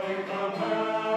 Go on alone.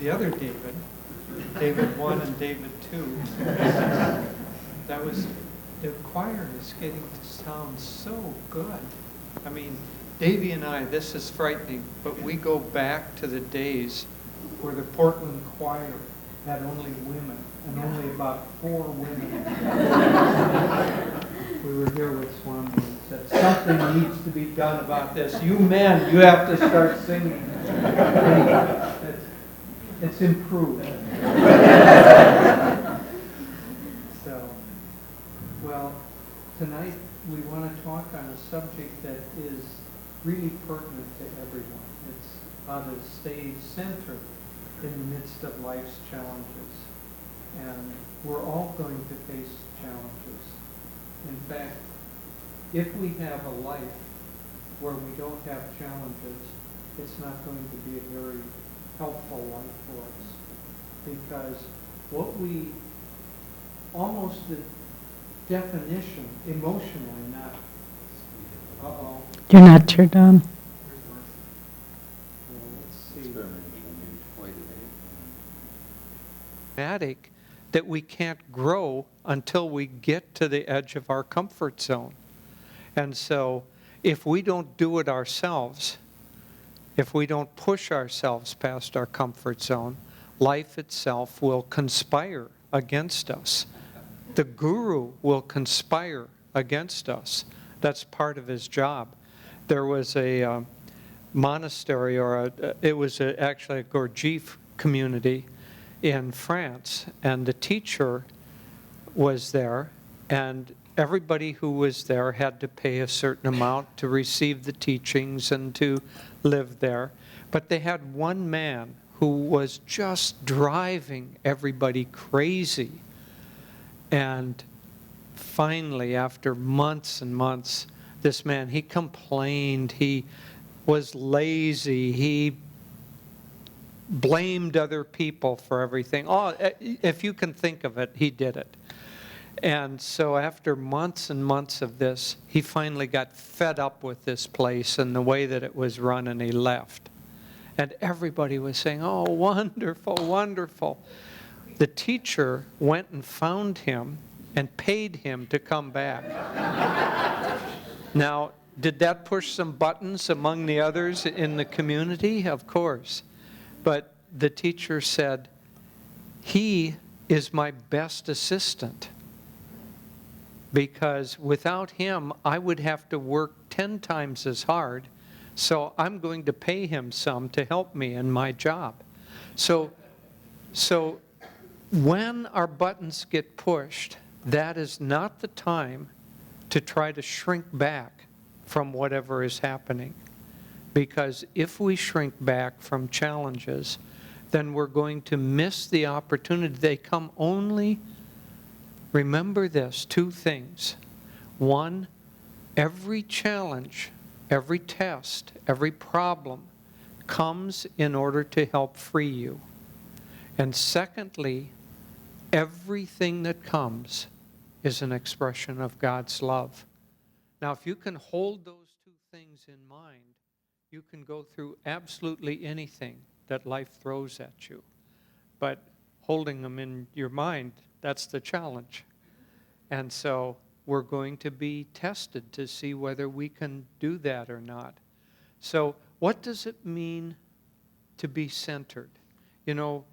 the other David, David 1 and David 2. That was, the choir is getting to sound so good. I mean, Davy and I, this is frightening, but we go back to the days where the Portland choir had only women, and only about 4 women. We were here with Swami and said, something needs to be done about this. You men, you have to start singing. It's improved. So, well, tonight we want to talk on a subject that is really pertinent to everyone. It's how to stay centered in the midst of life's challenges. And we're all going to face challenges. In fact, if we have a life where we don't have challenges, it's not going to be a very helpful life for us. Because what we, almost the definition, emotionally not. Uh-oh. You're not turned on. Well, let's see. That we can't grow until we get to the edge of our comfort zone. And so if we don't do it ourselves, if we don't push ourselves past our comfort zone, life itself will conspire against us. The guru will conspire against us. That's part of his job. There was a monastery, or it was actually a Gurdjieff community in France, and the teacher was there, and everybody who was there had to pay a certain amount to receive the teachings and to live there. But they had one man who was just driving everybody crazy. And finally, after months and months, this man, he complained, he was lazy, he blamed other people for everything. Oh, if you can think of it, he did it. And so after months and months of this, he finally got fed up with this place and the way that it was run, and he left. And everybody was saying, oh, wonderful, wonderful. The teacher went and found him and paid him to come back. Now, did that push some buttons among the others in the community? Of course. But the teacher said, he is my best assistant, because without him, I would have to work 10 times as hard, so I'm going to pay him some to help me in my job. So when our buttons get pushed, that is not the time to try to shrink back from whatever is happening. Because if we shrink back from challenges, then we're going to miss the opportunity. They come only, remember this, 2 things. One, every challenge, every test, every problem comes in order to help free you. And secondly, everything that comes is an expression of God's love. Now, if you can hold those 2 things in mind, you can go through absolutely anything that life throws at you. But holding them in your mind, that's the challenge. And so we're going to be tested to see whether we can do that or not. So what does it mean to be centered? You know,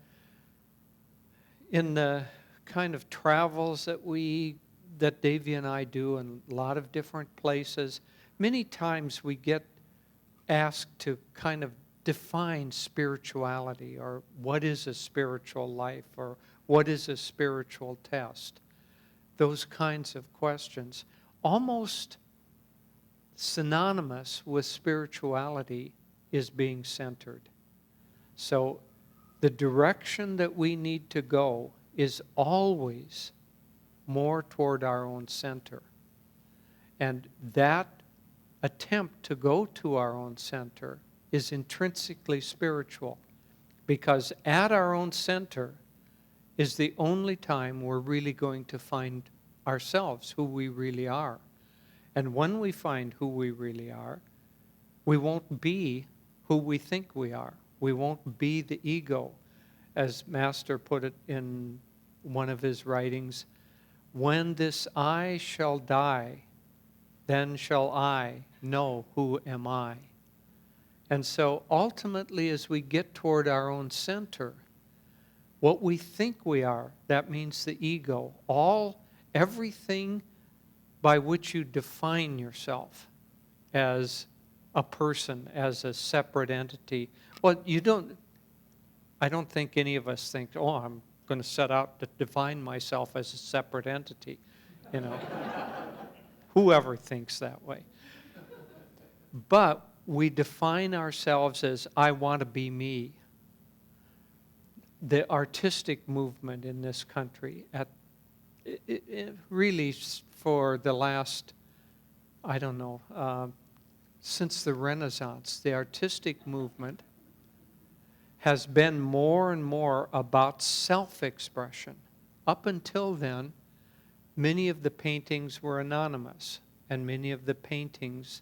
in the kind of travels that Devi and I do in a lot of different places, many times we get asked to kind of define spirituality, or what is a spiritual life, or what is a spiritual test. Those kinds of questions. Almost synonymous with spirituality is being centered. So the direction that we need to go is always more toward our own center. And that attempt to go to our own center is intrinsically spiritual, because at our own center is the only time we're really going to find ourselves, who we really are. And when we find who we really are, we won't be who we think we are. We won't be the ego. as Master put it in one of his writings, when this I shall die, then shall I know who am I. And so ultimately, as we get toward our own center, what we think we are, that means the ego, everything by which you define yourself as a person, as a separate entity. Well, I don't think any of us think, oh, I'm going to set out to define myself as a separate entity. You know, whoever thinks that way. But we define ourselves as, I want to be me. The artistic movement in this country, really for the last, I don't know, since the Renaissance, the artistic movement has been more and more about self-expression. Up until then, many of the paintings were anonymous, and many of the paintings,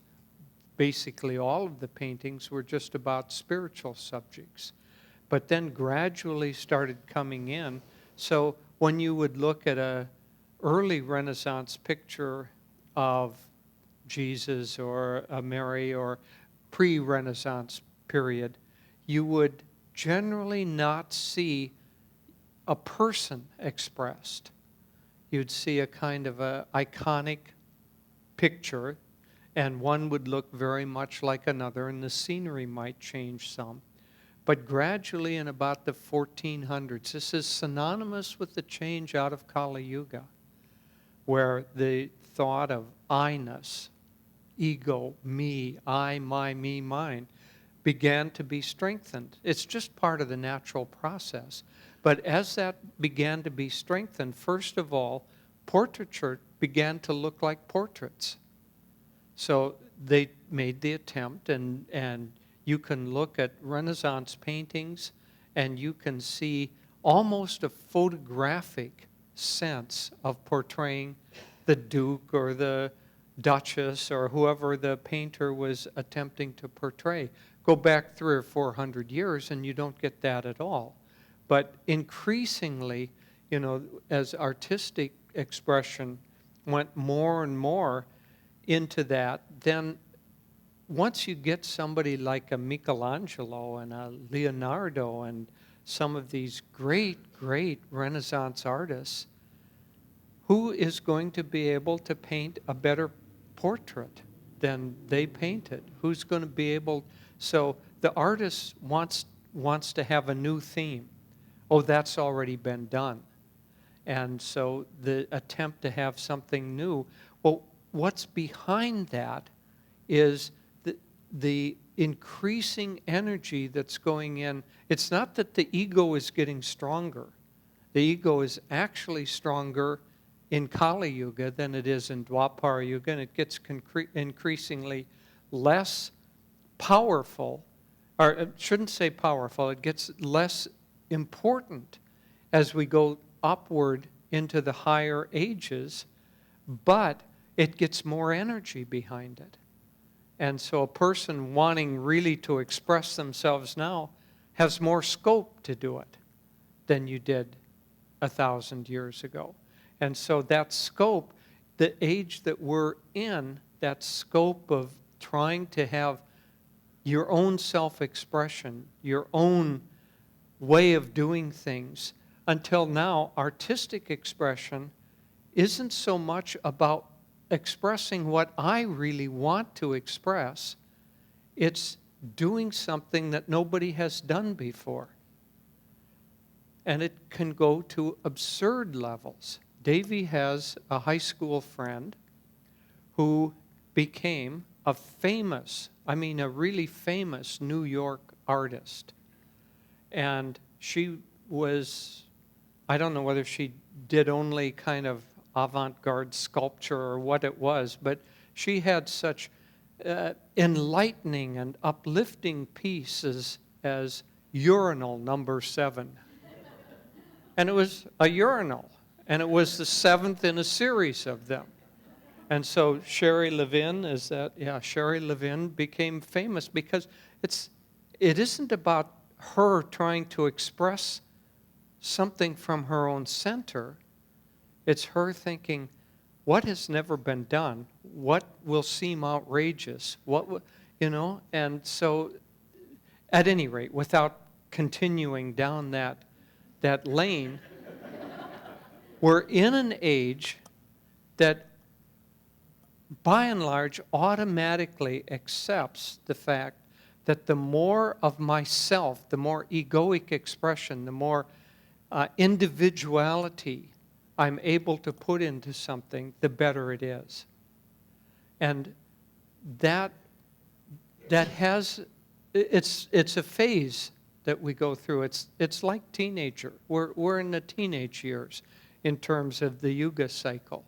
basically all of the paintings, were just about spiritual subjects. But then gradually started coming in. So when you would look at an early Renaissance picture of Jesus or a Mary or pre-Renaissance period, you would generally not see a person expressed. You'd see a kind of a iconic picture, and one would look very much like another, and the scenery might change some. But gradually in about the 1400s, this is synonymous with the change out of Kali Yuga, where the thought of I-ness, ego, me, I, my, me, mine, began to be strengthened. It's just part of the natural process. But as that began to be strengthened, first of all, portraiture began to look like portraits. So they made the attempt, and you can look at Renaissance paintings and you can see almost a photographic sense of portraying the Duke or the Duchess or whoever the painter was attempting to portray. Go back 300 or 400 years and you don't get that at all. But increasingly, you know, as artistic expression went more and more into that, then once you get somebody like a Michelangelo and a Leonardo and some of these great, great Renaissance artists, who is going to be able to paint a better portrait than they painted? Who's going to be able? So the artist wants to have a new theme. Oh, that's already been done. And so the attempt to have something new, well, what's behind that is the increasing energy that's going in. It's not that the ego is getting stronger. The ego is actually stronger in Kali Yuga than it is in Dwapara Yuga, and it gets increasingly less powerful, or I shouldn't say powerful, it gets less important as we go upward into the higher ages, but it gets more energy behind it. And so a person wanting really to express themselves now has more scope to do it than you did 1,000 years ago. And so that scope, the age that we're in, that scope of trying to have your own self-expression, your own way of doing things, until now, artistic expression isn't so much about expressing what I really want to express. It's doing something that nobody has done before. And it can go to absurd levels. Devi has a high school friend who became a really famous New York artist. And she was, I don't know whether she did only kind of avant-garde sculpture or what it was, but she had such enlightening and uplifting pieces as Urinal Number 7. And it was a urinal, and it was the 7th in a series of them. And so Sherry Levin Sherry Levin became famous because it isn't about her trying to express something from her own center. It's her thinking, what has never been done? What will seem outrageous? And so, at any rate, without continuing down that lane, we're in an age that by and large automatically accepts the fact that the more of myself, the more egoic expression, the more individuality I'm able to put into something, the better it is. And that has, it's a phase that we go through. It's like teenager. We're in the teenage years in terms of the Yuga cycle.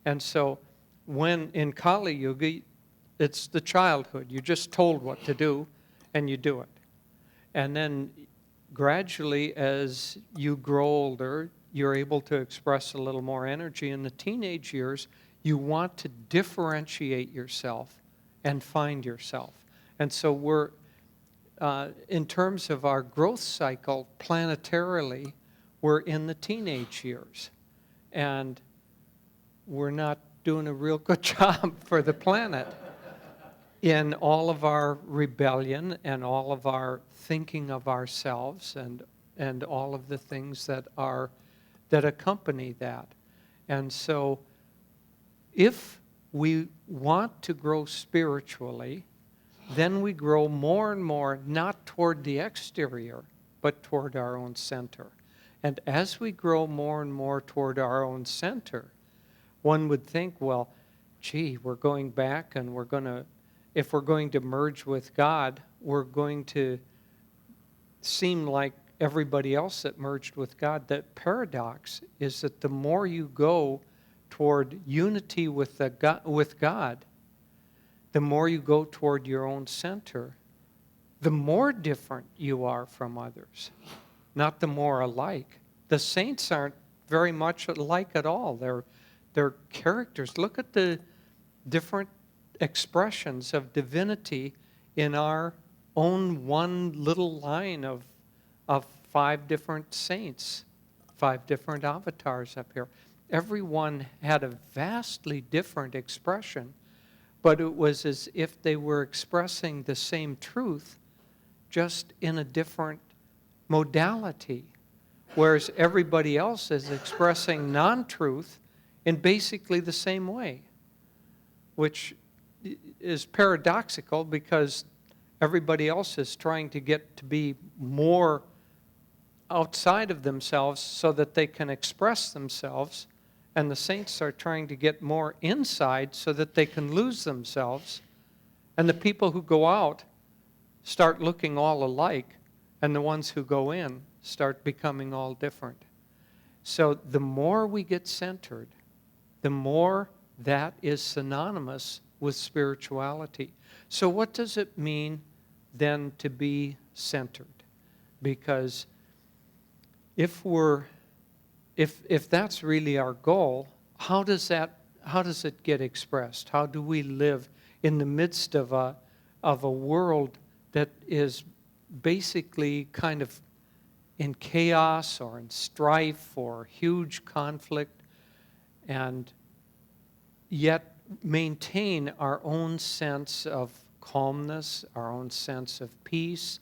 And so when in Kali Yuga, it's the childhood. You're just told what to do, and you do it. And then gradually, as you grow older, you're able to express a little more energy. In the teenage years, you want to differentiate yourself and find yourself. And so we're, in terms of our growth cycle, planetarily, we're in the teenage years. And we're not doing a real good job for the planet in all of our rebellion and all of our thinking of ourselves and all of the things that accompany that. And so if we want to grow spiritually, then we grow more and more not toward the exterior, but toward our own center. And as we grow more and more toward our own center, one would think, well, gee, we're going back and if we're going to merge with God, we're going to seem like everybody else that merged with God. The paradox is that the more you go toward unity with God, the more you go toward your own center, the more different you are from others, not the more alike. The saints aren't very much alike at all. They're characters. Look at the different expressions of divinity in our own one little line of 5 different saints, 5 different avatars up here. Everyone had a vastly different expression, but it was as if they were expressing the same truth, just in a different modality, whereas everybody else is expressing non-truth in basically the same way, which is paradoxical because everybody else is trying to get to be more outside of themselves so that they can express themselves, and the saints are trying to get more inside so that they can lose themselves, and the people who go out start looking all alike, and the ones who go in start becoming all different. So the more we get centered, the more that is synonymous with spirituality. So what does it mean then to be centered? Because if that's really our goal, how does it get expressed? How do we live in the midst of a world that is basically kind of in chaos or in strife or huge conflict, and yet maintain our own sense of calmness, our own sense of peace,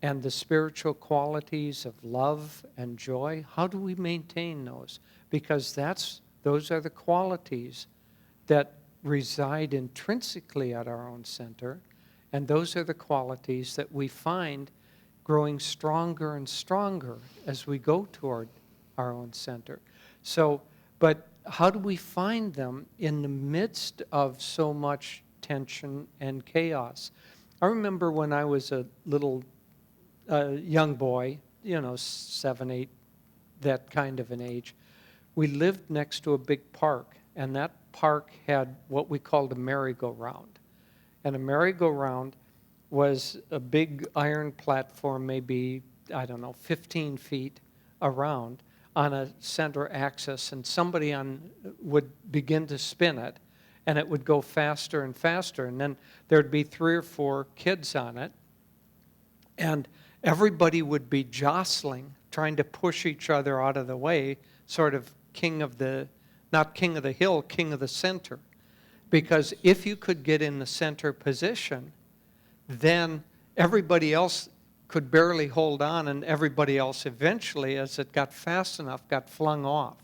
and the spiritual qualities of love and joy? How do we maintain those? Because those are the qualities that reside intrinsically at our own center, and those are the qualities that we find growing stronger and stronger as we go toward our own center. So, but how do we find them in the midst of so much tension and chaos? I remember when I was a little young boy, 7, 8, that kind of an age, we lived next to a big park, and that park had what we called a merry-go-round. And a merry-go-round was a big iron platform, maybe, 15 feet around, on a center axis, and somebody would begin to spin it, and it would go faster and faster, and then there'd be 3 or 4 kids on it, and everybody would be jostling trying to push each other out of the way, sort of not king of the hill, king of the center. Because if you could get in the center position, then everybody else could barely hold on, and everybody else eventually, as it got fast enough, got flung off.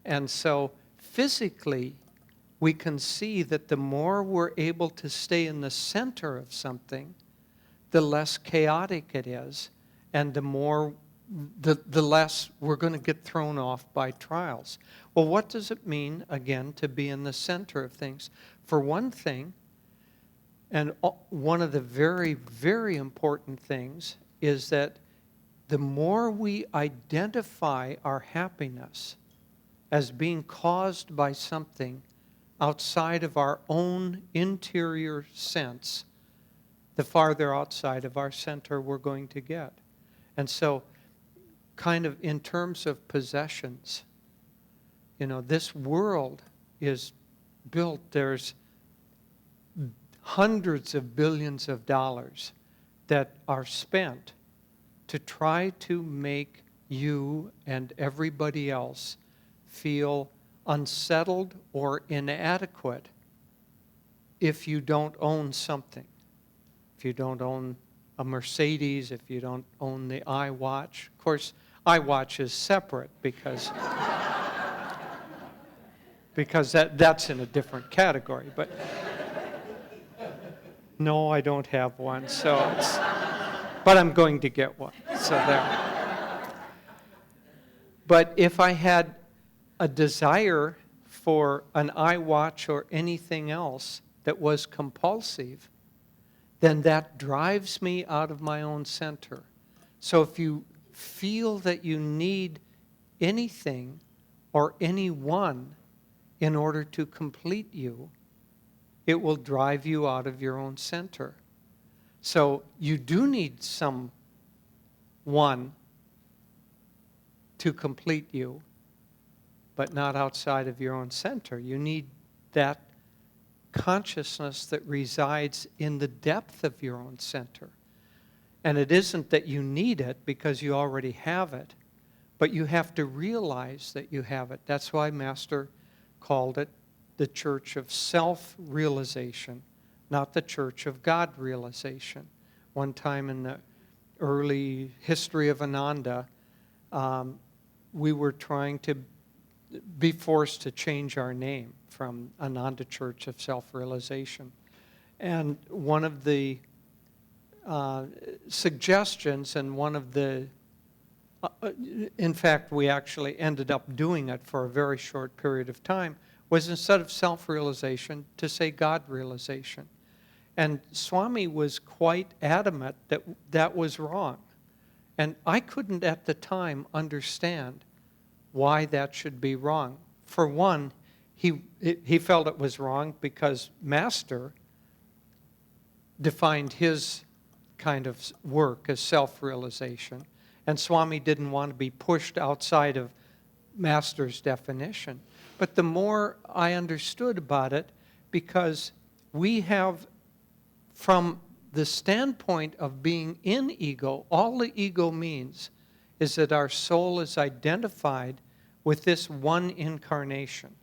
And so physically, we can see that the more we're able to stay in the center of something, the less chaotic it is, and the less we're going to get thrown off by trials. Well, what does it mean, again, to be in the center of things? For one thing, and one of the very, very important things is that the more we identify our happiness as being caused by something outside of our own interior sense, the farther outside of our center we're going to get. And so, kind of in terms of possessions, this world is built, there's hundreds of billions of dollars that are spent to try to make you and everybody else feel unsettled or inadequate if you don't own something. If you don't own a Mercedes, if you don't own the iWatch. Of course, iWatch is separate because that's in a different category. But no, I don't have one, but I'm going to get one. So there. But if I had a desire for an iWatch or anything else that was compulsive, then that drives me out of my own center. So if you feel that you need anything or anyone in order to complete you, it will drive you out of your own center. So you do need someone to complete you, but not outside of your own center. You need that consciousness that resides in the depth of your own center. And it isn't that you need it because you already have it, but you have to realize that you have it. That's why Master called it the church of self-realization, not the church of God-realization. One time in the early history of Ananda, we were trying to be forced to change our name from Ananda Church of Self-Realization. And one of the suggestions and one of the, in fact, we actually ended up doing it for a very short period of time, was instead of self-realization, to say God-realization. And Swami was quite adamant that that was wrong. And I couldn't at the time understand why that should be wrong. For one, he felt it was wrong because Master defined his kind of work as self-realization, and Swami didn't want to be pushed outside of Master's definition. But the more I understood about it, because we have, from the standpoint of being in ego, all the ego means is that our soul is identified with this one incarnation.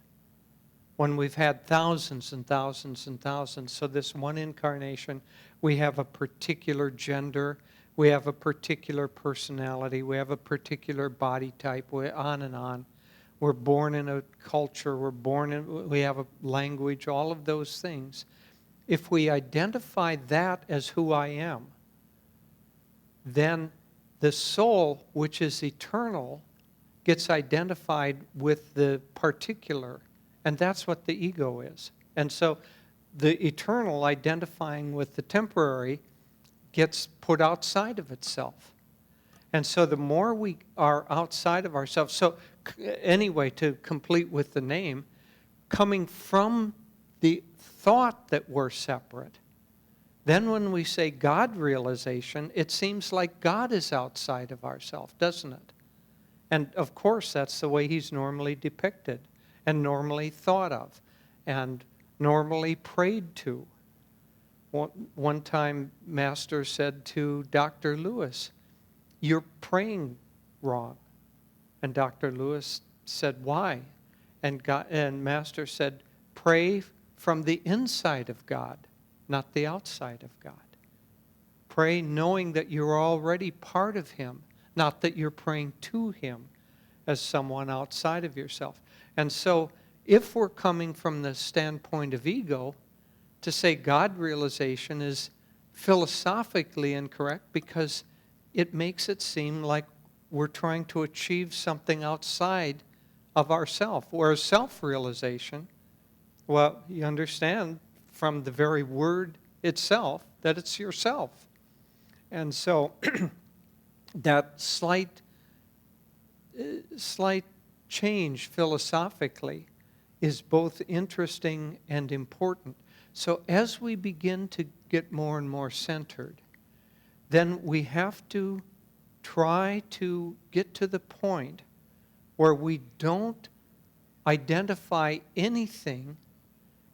When we've had thousands and thousands and thousands, so this one incarnation, we have a particular gender, we have a particular personality, we have a particular body type, we're on and on. We're born in a culture, we have a language, all of those things. If we identify that as who I am, then the soul, which is eternal, gets identified with the particular, and that's what the ego is. And so the eternal identifying with the temporary gets put outside of itself. And so the more we are outside of ourselves, so anyway, to complete with the name, coming from the thought that we're separate, then when we say God realization, it seems like God is outside of ourselves, doesn't it? And of course, that's the way he's normally depicted and normally thought of and normally prayed to. One time, Master said to Dr. Lewis, "You're praying wrong. And Dr. Lewis said, why? And Master said, pray from the inside of God, not the outside of God. Pray knowing that you're already part of Him, not that you're praying to Him as someone outside of yourself. And so if we're coming from the standpoint of ego, to say God realization is philosophically incorrect because it makes it seem like we're trying to achieve something outside of ourself. Whereas self-realization, well, you understand from the very word itself that it's yourself. And so that slight change philosophically is both interesting and important. So as we begin to get more and more centered, then we have to try to get to the point where we don't identify anything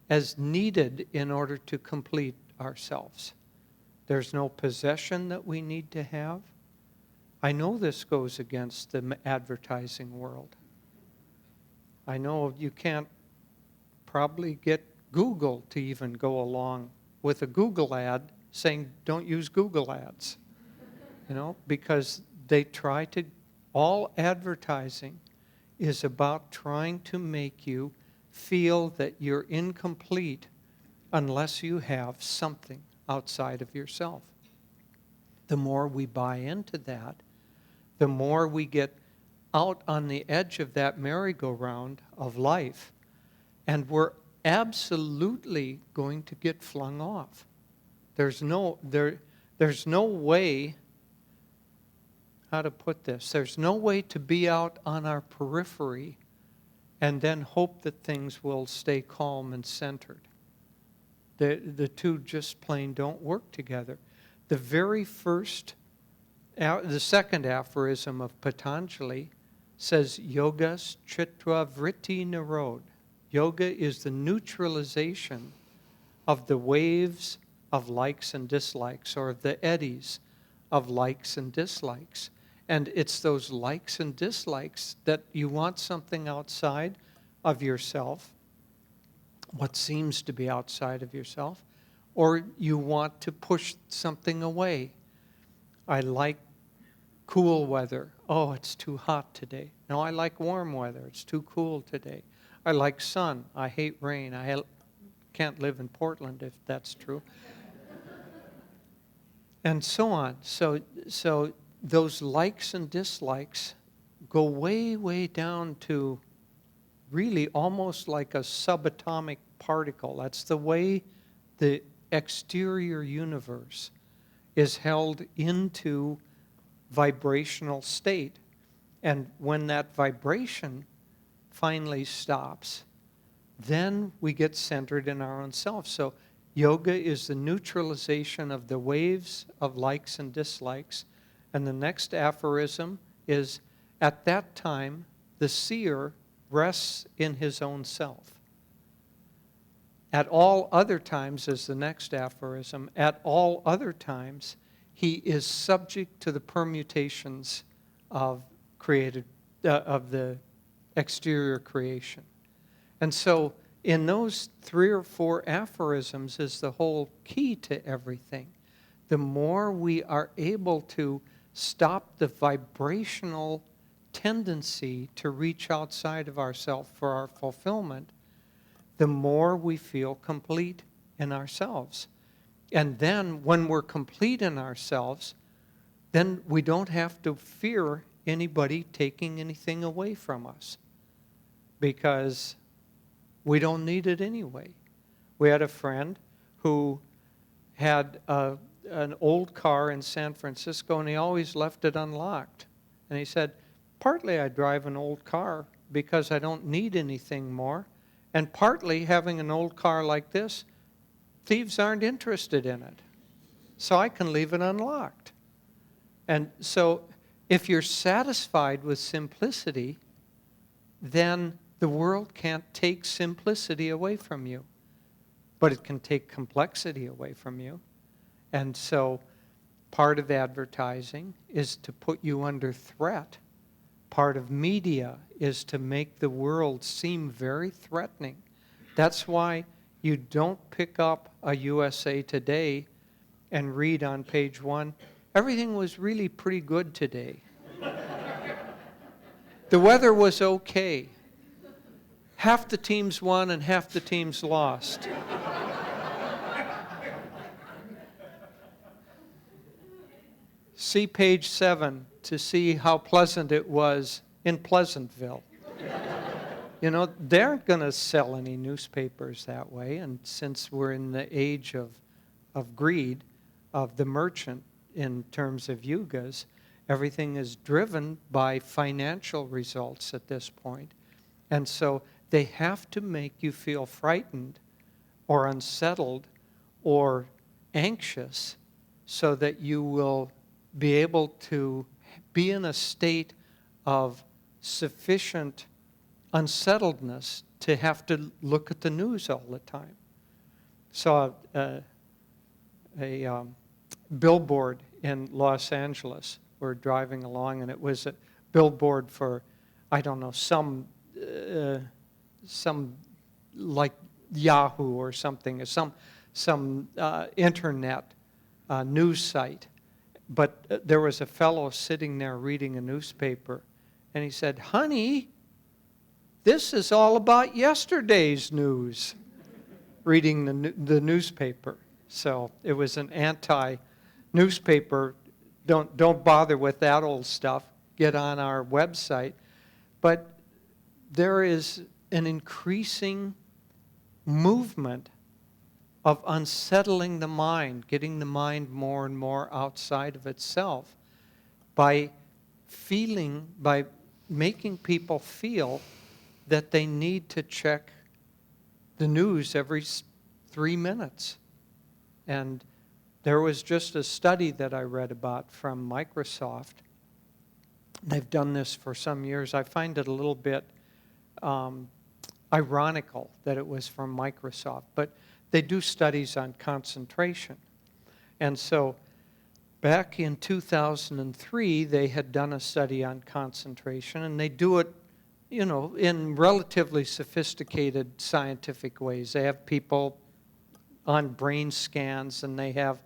as needed in order to complete ourselves. There's no possession that we need to have. I know this goes against the advertising world. I know you can't probably get Google to even go along with a Google ad saying don't use Google ads, because they try to, all advertising is about trying to make you feel that you're incomplete unless you have something outside of yourself. The more we buy into that, the more we get out on the edge of that merry-go-round of life, and we're absolutely going to get flung off. There's no way, how to put this, there's no way to be out on our periphery and then hope that things will stay calm and centered. The two just plain don't work together. The second aphorism of Patanjali says, Yogas chitva vritti nirod. Yoga is the neutralization of the waves of likes and dislikes, or of the eddies of likes and dislikes. And it's those likes and dislikes that you want something outside of yourself, what seems to be outside of yourself, or you want to push something away. I like cool weather. Oh, it's too hot today. No, I like warm weather. It's too cool today. I like sun. I hate rain. I can't live in Portland if that's true. And so on. So those likes and dislikes go way, way down to really almost like a subatomic particle. That's the way the exterior universe is held into vibrational state. And when that vibration finally stops, then we get centered in our own self. So yoga is the neutralization of the waves of likes and dislikes. And the next aphorism is, at that time, the seer rests in his own self. At all other times, is the next aphorism, at all other times, he is subject to the permutations of the exterior creation. And so in those 3 or 4 aphorisms is the whole key to everything. The more we are able to stop the vibrational tendency to reach outside of ourselves for our fulfillment, the more we feel complete in ourselves. And then when we're complete in ourselves, then we don't have to fear anybody taking anything away from us, because we don't need it anyway. We had a friend who had an old car in San Francisco, and he always left it unlocked. And he said, partly I drive an old car because I don't need anything more, and partly having an old car like this, thieves aren't interested in it, so I can leave it unlocked. And so if you're satisfied with simplicity, then the world can't take simplicity away from you, but it can take complexity away from you. And so part of advertising is to put you under threat part of media is to make the world seem very threatening. That's why you don't pick up a USA Today and read on page 1, everything was really pretty good today. The weather was okay. Half the teams won and half the teams lost. See page 7 to see how pleasant it was in Pleasantville. You know, they aren't going to sell any newspapers that way, and since we're in the age of greed, of the merchant in terms of yugas, everything is driven by financial results at this point. And so they have to make you feel frightened or unsettled or anxious so that you will be able to be in a state of sufficient unsettledness to have to look at the news all the time. Saw a billboard in Los Angeles. We're driving along, and it was a billboard for, I don't know, some like Yahoo or something, or some internet news site. But there was a fellow sitting there reading a newspaper, and he said, "Honey, this is all about yesterday's news," reading the newspaper. So it was an anti-newspaper. Don't bother with that old stuff. Get on our website. But there is an increasing movement of unsettling the mind, getting the mind more and more outside of itself by making people feel that they need to check the news every 3 minutes. And there was just a study that I read about from Microsoft. They've done this for some years. I find it a little bit ironical that it was from Microsoft, but they do studies on concentration. And so back in 2003, they had done a study on concentration, and they do it, you know, in relatively sophisticated scientific ways. They have people on brain scans, and they have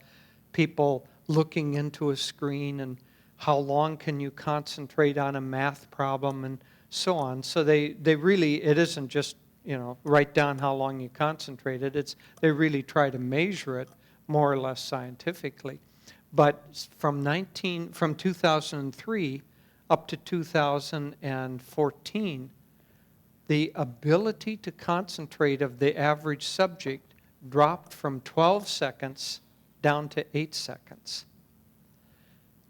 people looking into a screen, and how long can you concentrate on a math problem, and so on. So they really, it isn't just, you know, write down how long you concentrated. They really try to measure it more or less scientifically. But from 2003 up to 2014, the ability to concentrate of the average subject dropped from 12 seconds down to 8 seconds.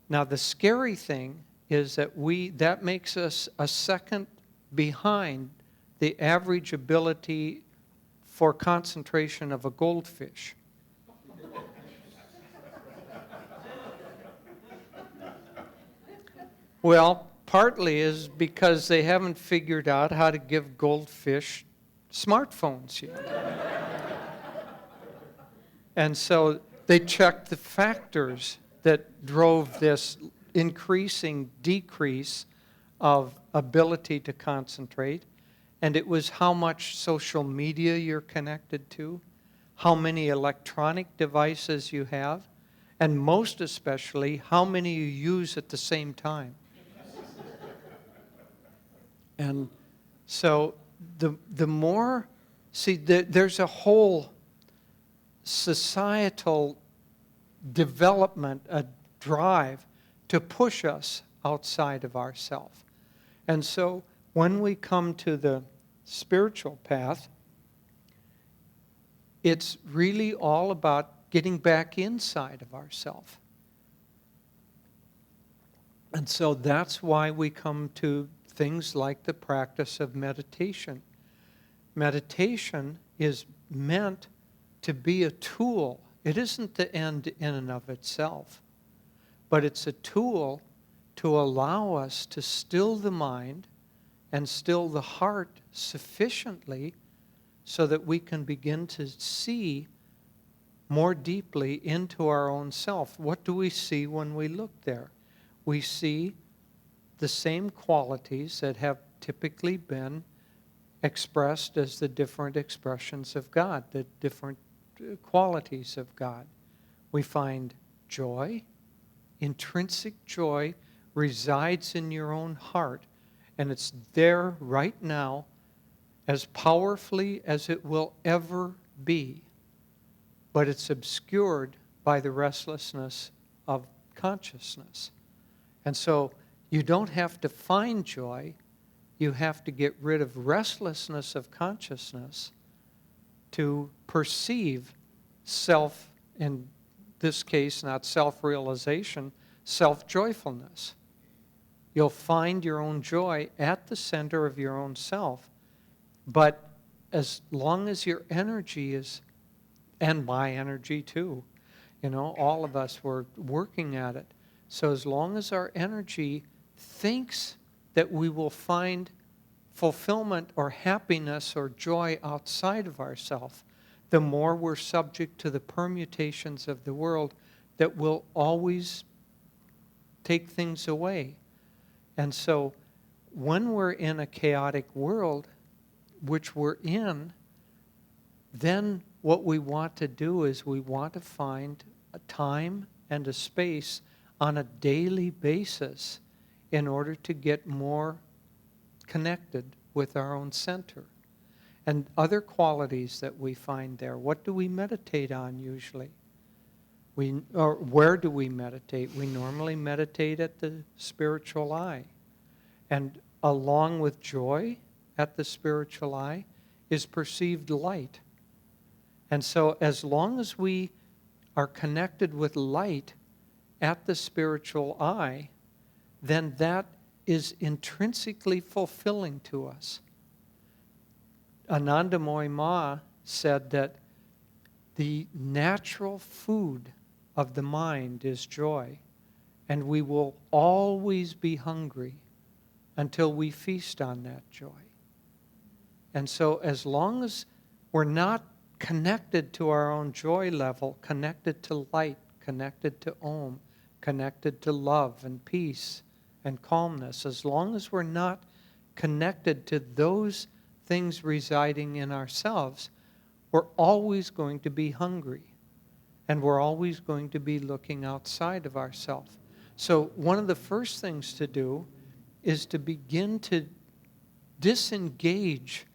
Now the scary thing is that that makes us a second behind the average ability for concentration of a goldfish. Well, partly is because they haven't figured out how to give goldfish smartphones yet. And so they checked the factors that drove this increasing decrease of ability to concentrate. And it was how much social media you're connected to, how many electronic devices you have, and most especially, how many you use at the same time. And so the more, there's a whole societal development, a drive to push us outside of ourselves. And so when we come to the spiritual path, it's really all about getting back inside of ourselves. And so that's why we come to things like the practice of meditation. Meditation is meant to be a tool. It isn't the end in and of itself, but it's a tool to allow us to still the mind and still the heart sufficiently so that we can begin to see more deeply into our own self. What do we see when we look there? We see the same qualities that have typically been expressed as the different expressions of God, the different qualities of God. We find joy. Intrinsic joy resides in your own heart, and it's there right now as powerfully as it will ever be, but it's obscured by the restlessness of consciousness. And so you don't have to find joy, you have to get rid of restlessness of consciousness to perceive self, in this case, not self-realization, self-joyfulness. You'll find your own joy at the center of your own self, but as long as your energy is, and my energy too, all of us were working at it. So as long as our energy thinks that we will find fulfillment or happiness or joy outside of ourselves, the more we're subject to the permutations of the world that will always take things away. And so when we're in a chaotic world, which we're in, then what we want to do is we want to find a time and a space on a daily basis in order to get more connected with our own center. And other qualities that we find there, what do we meditate on usually? Or where do we meditate? We normally meditate at the spiritual eye. And along with joy at the spiritual eye is perceived light. And so as long as we are connected with light at the spiritual eye, then that is intrinsically fulfilling to us. Anandamoy Ma said that the natural food of the mind is joy, and we will always be hungry until we feast on that joy. And so as long as we're not connected to our own joy level, connected to light, connected to Om, connected to love and peace and calmness, as long as we're not connected to those things residing in ourselves, we're always going to be hungry. And we're always going to be looking outside of ourselves. So one of the first things to do is to begin to disengage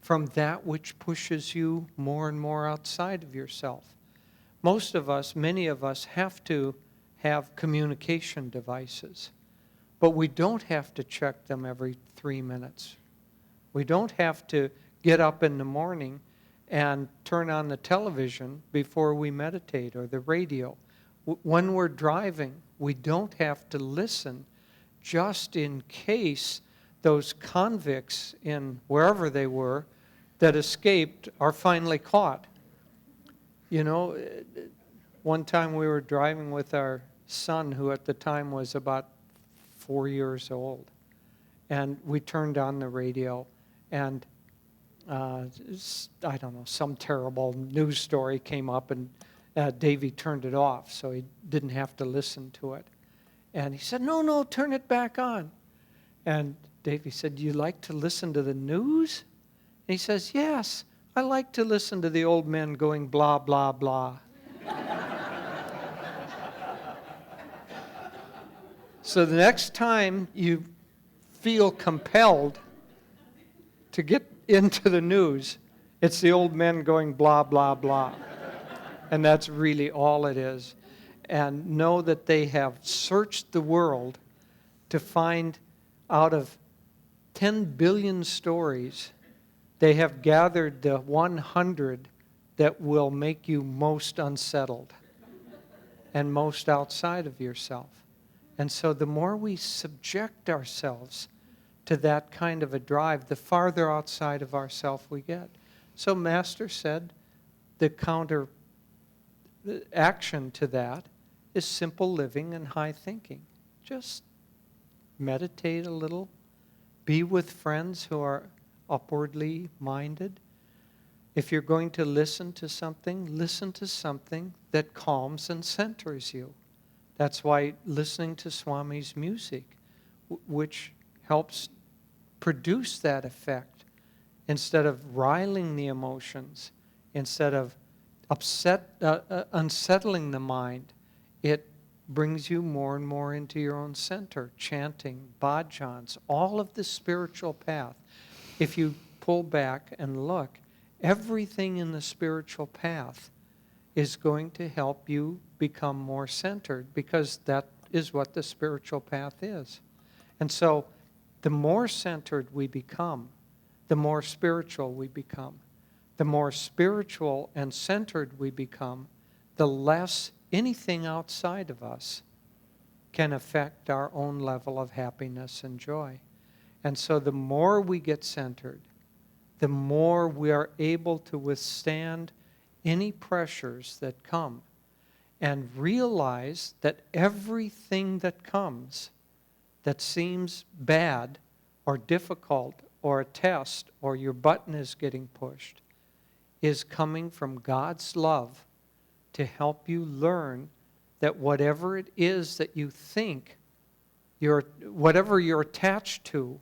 from that which pushes you more and more outside of yourself. Most of us, many of us, have to have communication devices, but we don't have to check them every 3 minutes. We don't have to get up in the morning and turn on the television before we meditate, or the radio. When we're driving, we don't have to listen just in case those convicts in wherever they were that escaped are finally caught. One time we were driving with our son, who at the time was about 4 years old, and we turned on the radio, and I don't know, some terrible news story came up, and Devi turned it off so he didn't have to listen to it. And he said, no, turn it back on. And Devi said, do you like to listen to the news? And he says, yes, I like to listen to the old men going blah, blah, blah. So the next time you feel compelled to get into the news, it's the old men going blah, blah, blah. And that's really all it is. And know that they have searched the world to find, out of 10 billion stories, they have gathered the 100 that will make you most unsettled and most outside of yourself. And so the more we subject ourselves to that kind of a drive, the farther outside of ourself we get. So Master said the counter action to that is simple living and high thinking. Just meditate a little, be with friends who are upwardly minded. If you're going to listen to something that calms and centers you. That's why listening to Swami's music which helps produce that effect. Instead of riling the emotions, instead of unsettling the mind, it brings you more and more into your own center, chanting, bhajans, all of the spiritual path. If you pull back and look, everything in the spiritual path is going to help you become more centered, because that is what the spiritual path is. And so the more centered we become, the more spiritual we become. The more spiritual and centered we become, the less anything outside of us can affect our own level of happiness and joy. And so the more we get centered, the more we are able to withstand any pressures that come, and realize that everything that comes that seems bad or difficult or a test or your button is getting pushed is coming from God's love to help you learn that whatever it is that you think, whatever you're attached to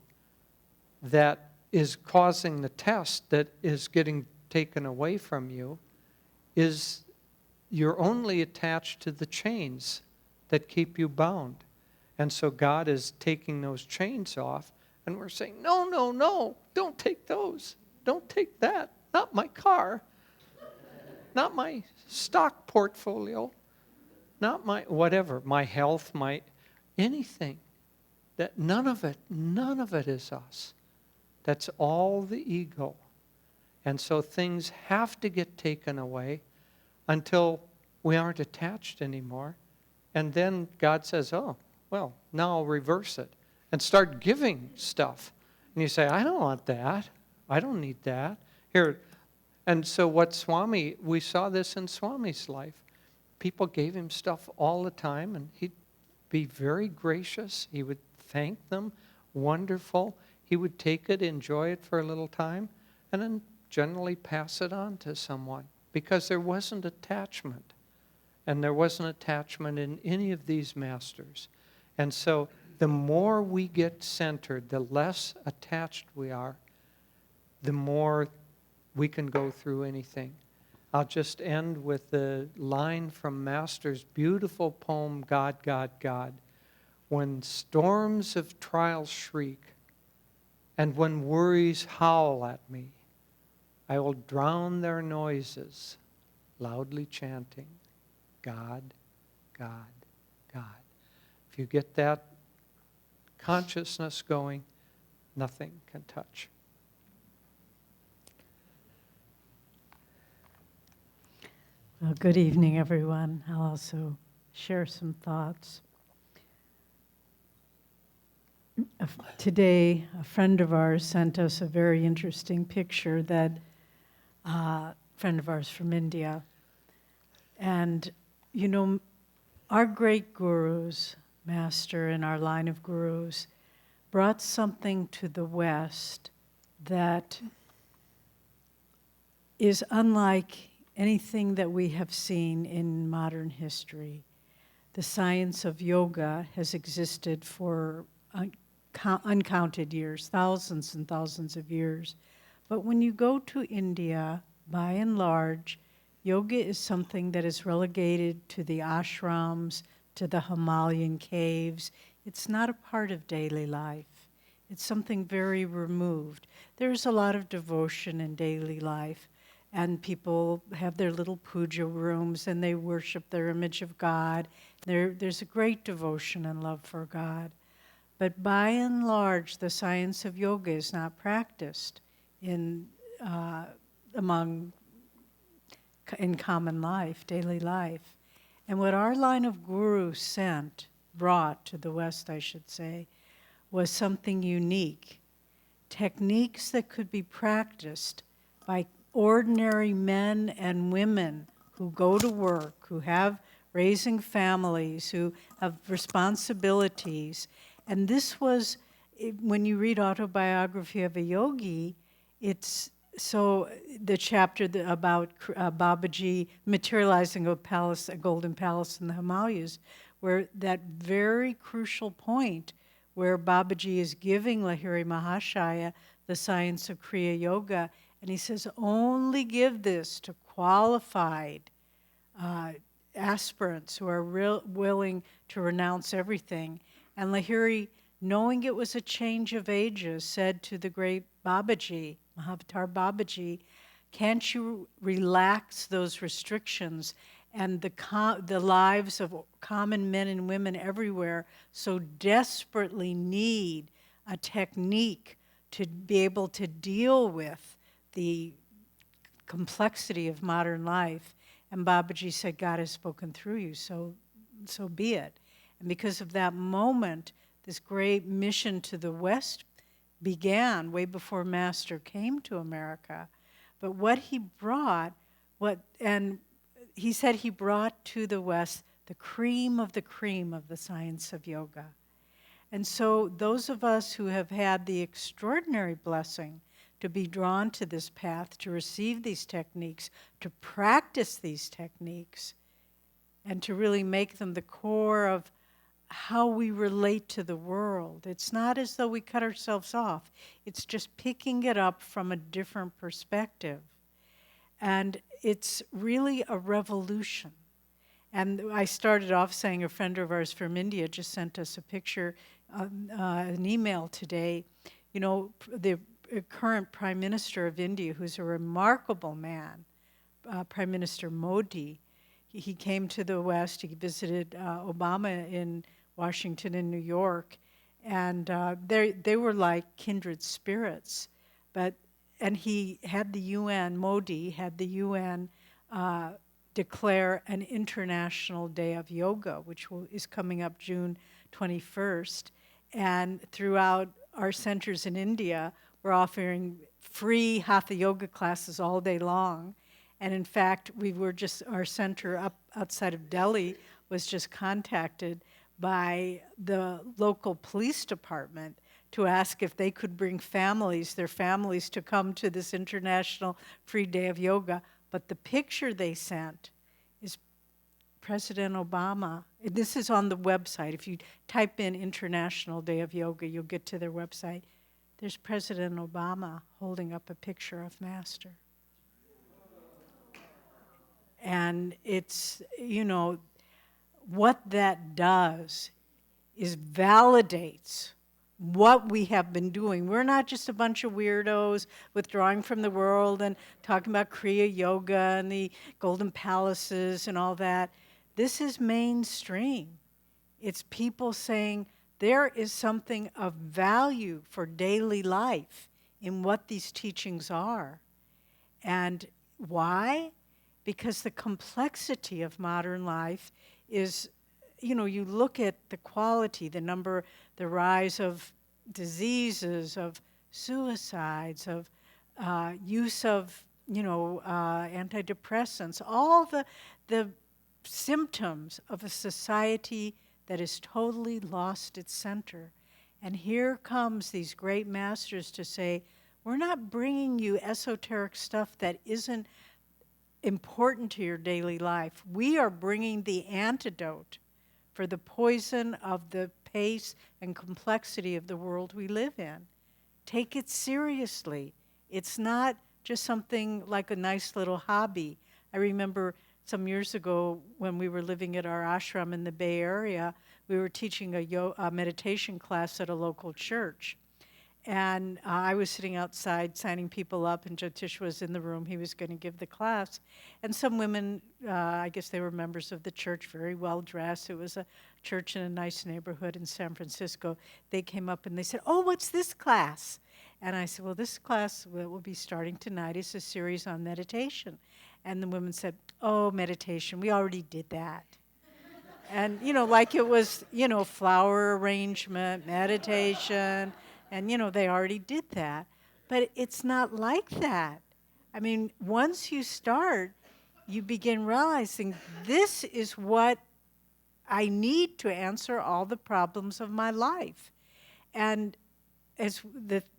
that is causing the test that is getting taken away from you, is you're only attached to the chains that keep you bound. And so God is taking those chains off, and we're saying, no, no, no, don't take those. Don't take that. Not my car. Not my stock portfolio. Not my whatever, my health, my anything. That none of it is us. That's all the ego. And so things have to get taken away until we aren't attached anymore. And then God says, oh, well, now I'll reverse it and start giving stuff. And you say, I don't want that. I don't need that. Here. And so we saw this in Swami's life. People gave him stuff all the time, and he'd be very gracious. He would thank them, wonderful. He would take it, enjoy it for a little time, and then generally pass it on to someone, because there wasn't attachment. And there wasn't attachment in any of these masters. And so the more we get centered, the less attached we are, the more we can go through anything. I'll just end with the line from Master's beautiful poem, God, God, God. When storms of trial shriek, and when worries howl at me, I will drown their noises, loudly chanting, God, God, God. If you get that consciousness going, nothing can touch. Well, good evening, everyone. I'll also share some thoughts. Today, a friend of ours sent us a very interesting picture that a friend of ours from India. And, you know, our great gurus, Master and our line of gurus, brought something to the West that is unlike anything that we have seen in modern history. The science of yoga has existed for uncounted years, thousands and thousands of years. But when you go to India, by and large, yoga is something that is relegated to the ashrams, to the Himalayan caves. It's not a part of daily life. It's something very removed. There's a lot of devotion in daily life, and people have their little puja rooms and they worship their image of God. There's a great devotion and love for God. But by and large, the science of yoga is not practiced in common life, daily life. And what our line of gurus brought to the West, I should say, was something unique. Techniques that could be practiced by ordinary men and women who go to work, who have raising families, who have responsibilities. And this was, when you read Autobiography of a Yogi, it's so the chapter about Babaji materializing a golden palace in the Himalayas, where that very crucial point where Babaji is giving Lahiri Mahashaya the science of Kriya Yoga, and he says, only give this to qualified aspirants who are willing to renounce everything. And Lahiri, knowing it was a change of ages, said to the great Babaji, Mahavatar Babaji, can't you relax those restrictions? And the lives of common men and women everywhere so desperately need a technique to be able to deal with the complexity of modern life. And Babaji said, God has spoken through you, so be it. And because of that moment, this great mission to the West began way before Master came to America. But what he brought, and he said he brought to the West the cream of the science of yoga. And so those of us who have had the extraordinary blessing to be drawn to this path, to receive these techniques, to practice these techniques, and to really make them the core of how we relate to the world. It's not as though we cut ourselves off. It's just picking it up from a different perspective. And it's really a revolution. And I started off saying a friend of ours from India just sent us a picture, an email today. You know, the current Prime Minister of India, who's a remarkable man, Prime Minister Modi, he came to the West. He visited Obama in Washington and New York, and they were like kindred spirits. And he had the UN, Modi had the UN declare an International Day of Yoga, which is coming up June 21st. And throughout our centers in India, we're offering free Hatha yoga classes all day long. And in fact, our center up outside of Delhi was just contacted by the local police department to ask if they could bring their families to come to this International Free Day of Yoga. But the picture they sent is President Obama. This is on the website. If you type in International Day of Yoga, you'll get to their website. There's President Obama holding up a picture of Master. And it's, what that does is validates what we have been doing. We're not just a bunch of weirdos withdrawing from the world and talking about Kriya Yoga and the golden palaces and all that. This is mainstream. It's people saying there is something of value for daily life in what these teachings are. And why? Because the complexity of modern life is, you look at the quality, the rise of diseases, of suicides, of use of, antidepressants, all the symptoms of a society that has totally lost its center. And here comes these great masters to say, we're not bringing you esoteric stuff that isn't important to your daily life. We are bringing the antidote for the poison of the pace and complexity of the world we live in. Take it seriously. It's not just something like a nice little hobby. I remember some years ago when we were living at our ashram in the Bay Area, we were teaching a meditation class at a local church. And I was sitting outside signing people up, and Jyotish was in the room. He was going to give the class. And some women, I guess they were members of the church, very well dressed. It was a church in a nice neighborhood in San Francisco. They came up and they said, "Oh, what's this class?" And I said, "Well, this class that will be starting tonight is a series on meditation." And the women said, "Oh, meditation, we already did that." And, like it was, flower arrangement, meditation. And, they already did that. But it's not like that. I mean, once you start, you begin realizing this is what I need to answer all the problems of my life. And as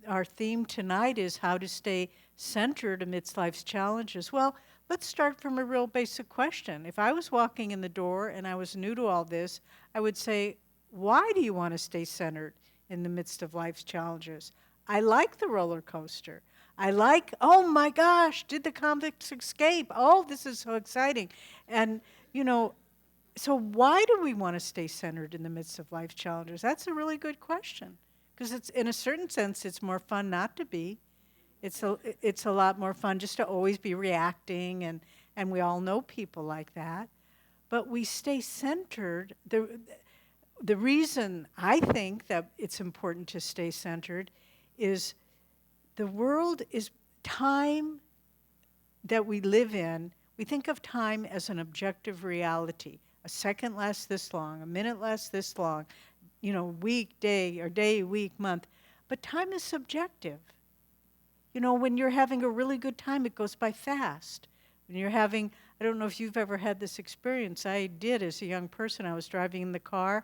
our theme tonight is how to stay centered amidst life's challenges, well, let's start from a real basic question. If I was walking in the door and I was new to all this, I would say, why do you want to stay centered? in the midst of life's challenges. I like the roller coaster. I like, oh my gosh, did the convicts escape? Oh, this is so exciting. And, so why do we want to stay centered in the midst of life's challenges? That's a really good question. Because it's, in a certain sense, it's more fun not to be. It's a lot more fun just to always be reacting, and we all know people like that. But we stay centered. The reason I think that it's important to stay centered is the world is time that we live in. We think of time as an objective reality. A second lasts this long, a minute lasts this long, week, day, or day, week, month. But time is subjective. When you're having a really good time, it goes by fast. When you're having, I don't know if you've ever had this experience. I did as a young person. I was driving in a car.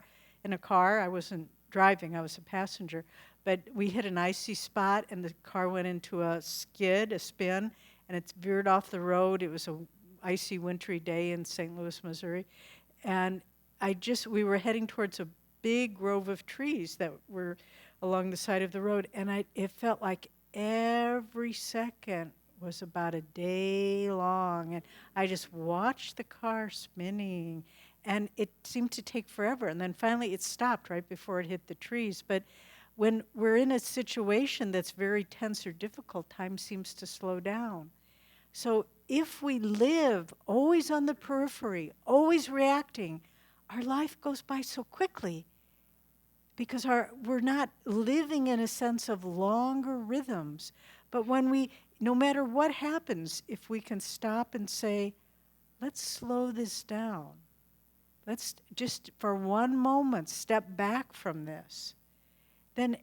I wasn't driving, I was a passenger. But we hit an icy spot, and the car went into a spin, and it veered off the road. It was a icy, wintry day in St. Louis, Missouri. And we were heading towards a big grove of trees that were along the side of the road, and it felt like every second was about a day long, and I just watched the car spinning, and it seemed to take forever, and then finally it stopped right before it hit the trees. But when we're in a situation that's very tense or difficult, time seems to slow down. So if we live always on the periphery, always reacting, our life goes by so quickly, because we're not living in a sense of longer rhythms. But no matter what happens, if we can stop and say, let's slow this down. Let's just for one moment step back from this. Then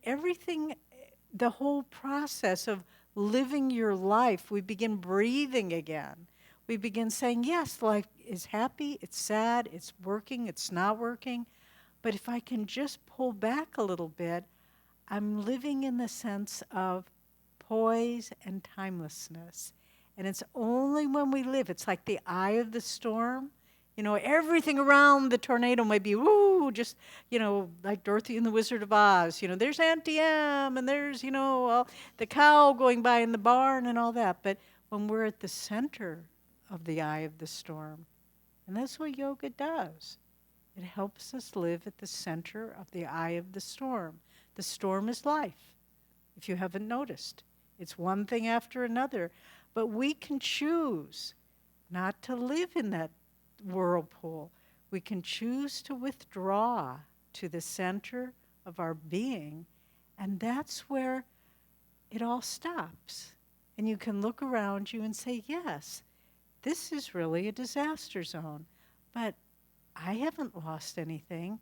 the whole process of living your life, we begin breathing again. We begin saying, yes, life is happy, it's sad, it's working, it's not working. But if I can just pull back a little bit, I'm living in the sense of poise and timelessness. And it's only when we live, it's like the eye of the storm. Everything around the tornado may be, just, like Dorothy and the Wizard of Oz. There's Auntie Em, and there's, the cow going by in the barn and all that. But when we're at the center of the eye of the storm, and that's what yoga does. It helps us live at the center of the eye of the storm. The storm is life, if you haven't noticed. It's one thing after another. But we can choose not to live in that whirlpool. We can choose to withdraw to the center of our being, and that's where it all stops. And you can look around you and say, yes, this is really a disaster zone. But I haven't lost anything.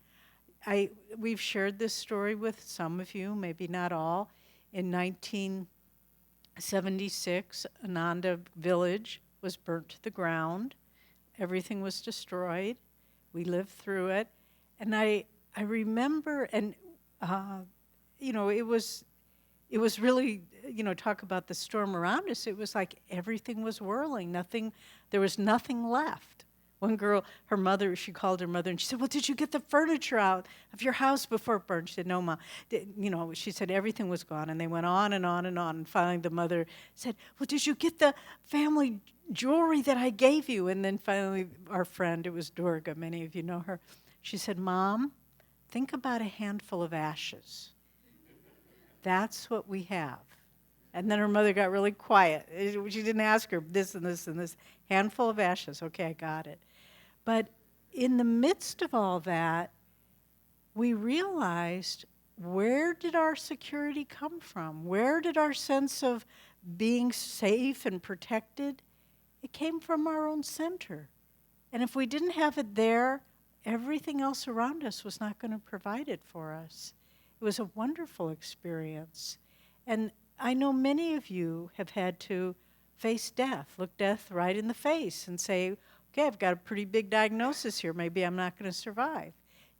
We've shared this story with some of you, maybe not all. In 1976, Ananda village was burnt to the ground. Everything was destroyed. We lived through it. And I remember, and it was really, talk about the storm around us. It was like everything was whirling. There was nothing left. One girl, she called her mother, and she said, well, did you get the furniture out of your house before it burned? She said, no, Ma. She said everything was gone, and they went on and on and on. And finally the mother said, well, did you get the family jewelry that I gave you? And then finally our friend, it was Durga, many of you know her, she said, Mom, think about a handful of ashes. That's what we have. And then her mother got really quiet. She didn't ask her this and this and this. Handful of ashes. Okay, I got it. But in the midst of all that, we realized, where did our security come from? Where did our sense of being safe and protected? It came from our own center. And if we didn't have it there, everything else around us was not going to provide it for us. It was a wonderful experience. And I know many of you have had to face death, look death right in the face and say, okay, I've got a pretty big diagnosis here. Maybe I'm not going to survive.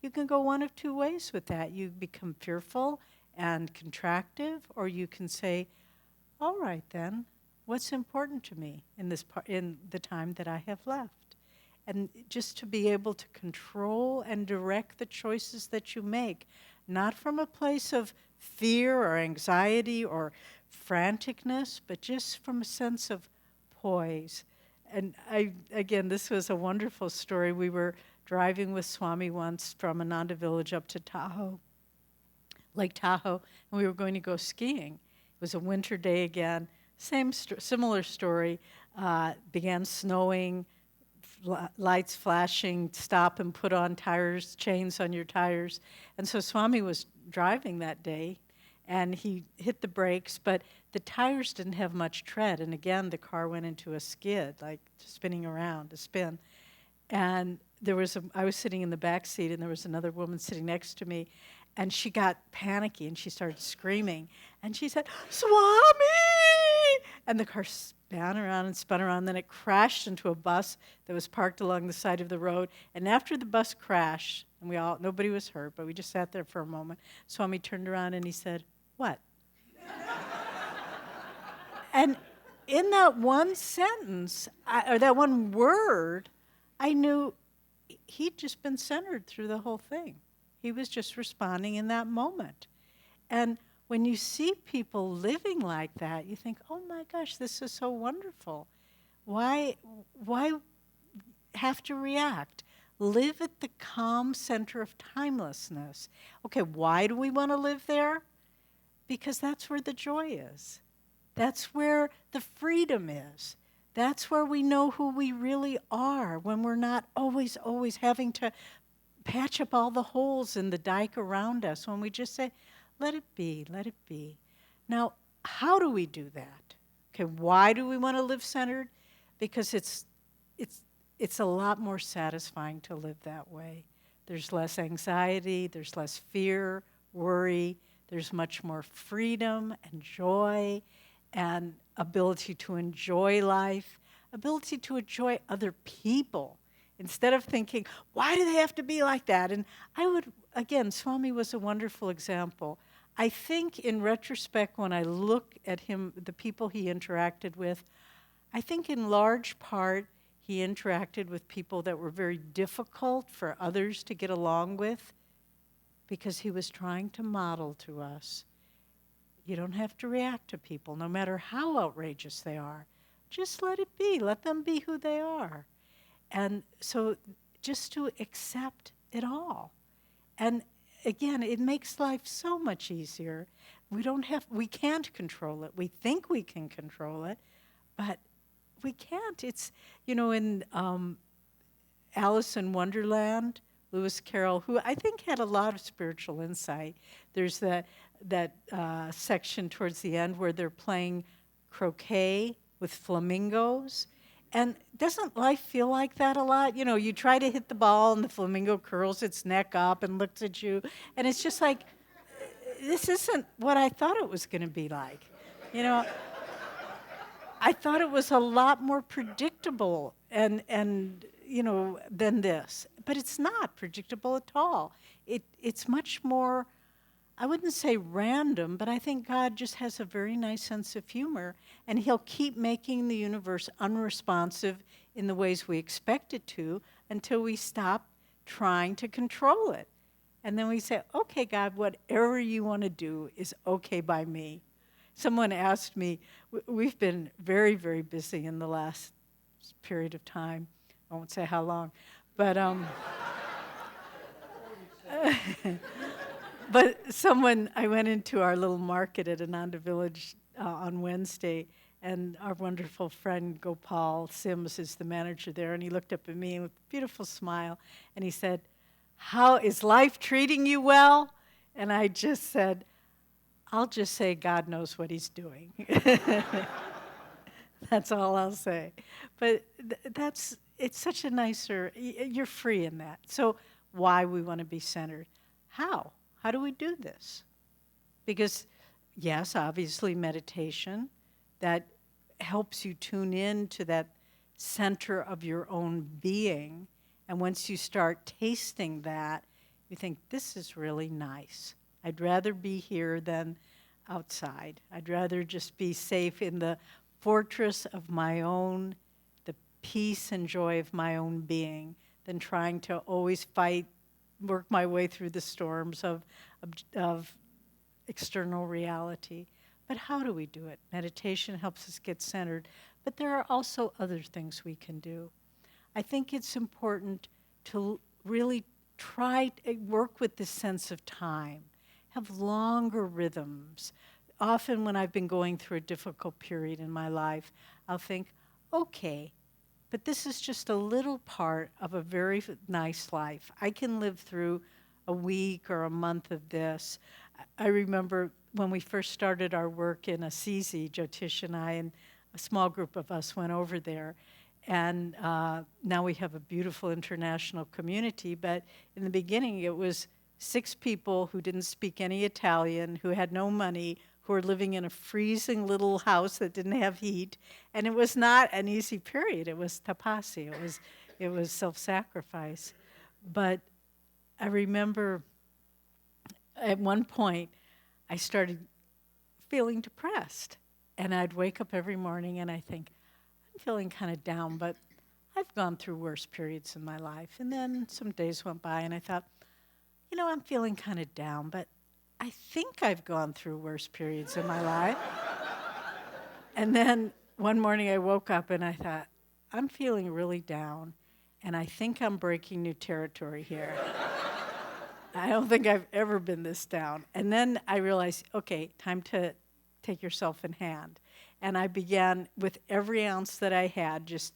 You can go one of two ways with that. You become fearful and contractive, or you can say, all right then, what's important to me in the time that I have left? and just to be able to control and direct the choices that you make, not from a place of fear or anxiety or franticness, but just from a sense of poise. And again, this was a wonderful story. We were driving with Swami once from Ananda Village up to Tahoe, Lake Tahoe, and we were going to go skiing. It was a winter day again. Similar story. Began snowing, lights flashing, stop and put on tires, chains on your tires. And so Swami was driving that day, and he hit the brakes, but the tires didn't have much tread. And again, the car went into a skid, like spinning around, a spin. And I was sitting in the back seat, and there was another woman sitting next to me, and she got panicky, and she started screaming. And she said, "Swami!" And the car spun around and spun around. Then it crashed into a bus that was parked along the side of the road. And after the bus crashed, and nobody was hurt, but we just sat there for a moment, Swami turned around and he said, "What?" And in that one sentence, or that one word, I knew he'd just been centered through the whole thing. He was just responding in that moment. And when you see people living like that, you think, oh my gosh, this is so wonderful. Why have to react? Live at the calm center of timelessness. Okay, why do we want to live there? Because that's where the joy is. That's where the freedom is. That's where we know who we really are, when we're not always having to patch up all the holes in the dike around us, when we just say, let it be, let it be. Now, how do we do that? Okay, why do we want to live centered? Because it's a lot more satisfying to live that way. There's less anxiety, there's less fear, worry, there's much more freedom and joy and ability to enjoy life, ability to enjoy other people, instead of thinking, why do they have to be like that? And again, Swami was a wonderful example. I think in retrospect, when I look at him, the people he interacted with, I think in large part he interacted with people that were very difficult for others to get along with, because he was trying to model to us, you don't have to react to people, no matter how outrageous they are. Just let it be. Let them be who they are. And so just to accept it all. And again, it makes life so much easier. We can't control it. We think we can control it, but we can't. It's, in Alice in Wonderland, Lewis Carroll, who I think had a lot of spiritual insight. There's that section towards the end where they're playing croquet with flamingos. And doesn't life feel like that a lot? You try to hit the ball and the flamingo curls its neck up and looks at you. And it's just like, this isn't what I thought it was going to be like. I thought it was a lot more predictable and than this. But it's not predictable at all. It's much more, I wouldn't say random, but I think God just has a very nice sense of humor, and he'll keep making the universe unresponsive in the ways we expect it to until we stop trying to control it. And then we say, okay, God, whatever you want to do is okay by me. Someone asked me, we've been very, very busy in the last period of time. I won't say how long, but but I went into our little market at Ananda Village on Wednesday, and our wonderful friend Gopal Sims is the manager there, and he looked up at me with a beautiful smile, and he said, "How is life treating you well?" And I just said, "I'll just say God knows what he's doing." That's all I'll say. But it's such a nicer, you're free in that. So why we want to be centered? How? How do we do this? Because, yes, obviously meditation, that helps you tune in to that center of your own being. And once you start tasting that, you think, this is really nice. I'd rather be here than outside. I'd rather just be safe in the fortress of my own, the peace and joy of my own being than trying to always fight, work my way through the storms of external reality. But how do we do it? Meditation helps us get centered, but there are also other things we can do. I think it's important to really try to work with this sense of time, have longer rhythms. Often when I've been going through a difficult period in my life, I'll think, okay, but this is just a little part of a very nice life. I can live through a week or a month of this. I remember when we first started our work in Assisi, Jyotish and I and a small group of us went over there. And now we have a beautiful international community. But in the beginning, it was 6 people who didn't speak any Italian, who had no money, who were living in a freezing little house that didn't have heat. And it was not an easy period. It was tapassi. It was self-sacrifice. But I remember at one point, I started feeling depressed. And I'd wake up every morning and I think, I'm feeling kind of down, but I've gone through worse periods in my life. And then some days went by and I thought, you know, I'm feeling kind of down, but I think I've gone through worse periods in my life. And then one morning I woke up and I thought, I'm feeling really down, and I think I'm breaking new territory here. I don't think I've ever been this down. And then I realized, okay, time to take yourself in hand. And I began with every ounce that I had, just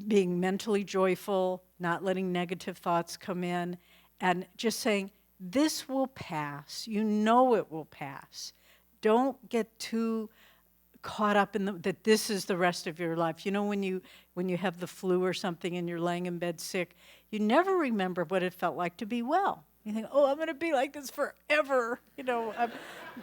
being mentally joyful, not letting negative thoughts come in, and just saying, this will pass. You know it will pass. Don't get too caught up in that this is the rest of your life. You know, when you have the flu or something and you're laying in bed sick, you never remember what it felt like to be well. You think, oh, I'm going to be like this forever. You know, I'm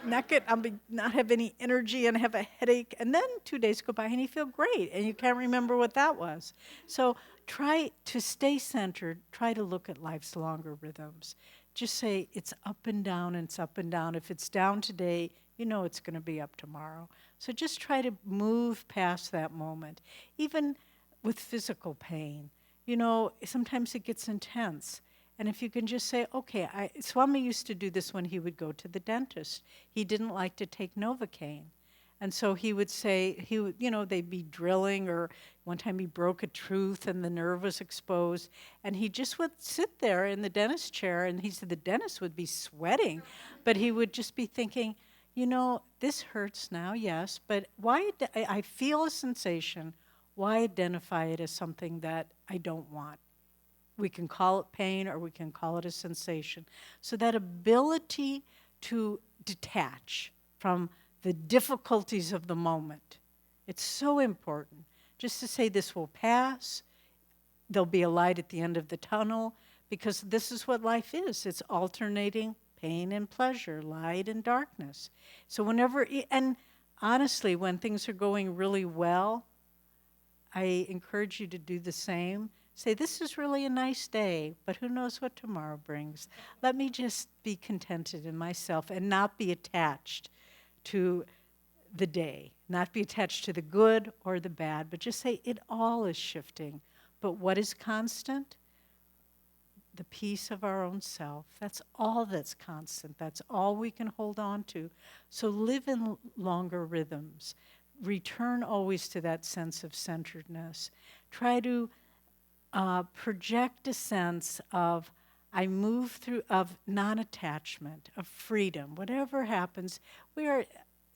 not have any energy and have a headache. And then 2 days go by and you feel great and you can't remember what that was. So try to stay centered. Try to look at life's longer rhythms. Just say it's up and down and it's up and down. If it's down today, you know it's going to be up tomorrow. So just try to move past that moment. Even with physical pain, you know, sometimes it gets intense. And if you can just say, okay, Swami used to do this when he would go to the dentist. He didn't like to take Novocaine. And so he would say, they'd be drilling, or one time he broke a tooth and the nerve was exposed. And he just would sit there in the dentist chair, and he said the dentist would be sweating. But he would just be thinking, you know, this hurts now, yes, but why? I feel a sensation. Why identify it as something that I don't want? We can call it pain or we can call it a sensation. So that ability to detach from the difficulties of the moment, it's so important. Just to say this will pass, there'll be a light at the end of the tunnel, because this is what life is. It's alternating pain and pleasure, light and darkness. So and honestly, when things are going really well, I encourage you to do the same. Say, this is really a nice day, but who knows what tomorrow brings. Let me just be contented in myself and not be attached to the day, not be attached to the good or the bad, but just say it all is shifting. But what is constant? The peace of our own self. That's all that's constant. That's all we can hold on to. So live in longer rhythms. Return always to that sense of centeredness. Try to project a sense of, I move through, of non-attachment, of freedom. Whatever happens,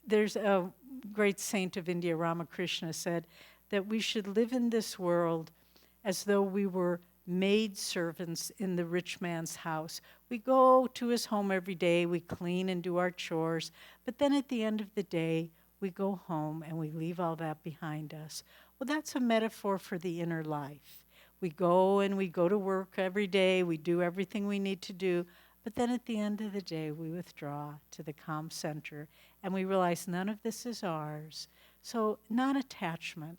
there's a great saint of India, Ramakrishna, said that we should live in this world as though we were maid servants in the rich man's house. We go to his home every day, we clean and do our chores, but then at the end of the day, we go home and we leave all that behind us. Well, that's a metaphor for the inner life. We go to work every day, we do everything we need to do, but then at the end of the day, we withdraw to the calm center, and we realize none of this is ours. So non-attachment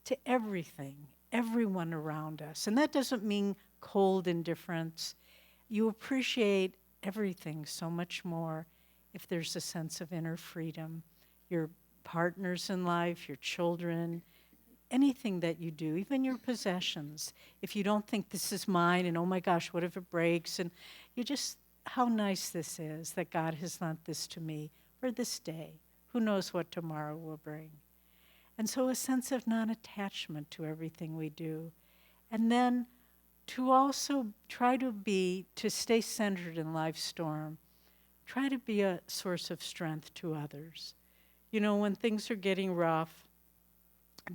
to everything, everyone around us. And that doesn't mean cold indifference. You appreciate everything so much more if there's a sense of inner freedom. Your partners in life, your children, anything that you do, even your possessions, if you don't think this is mine and oh my gosh, what if it breaks? And you just, how nice this is that God has lent this to me for this day. Who knows what tomorrow will bring? And so a sense of non-attachment to everything we do. And then to also try to stay centered in life's storm, try to be a source of strength to others. You know, when things are getting rough,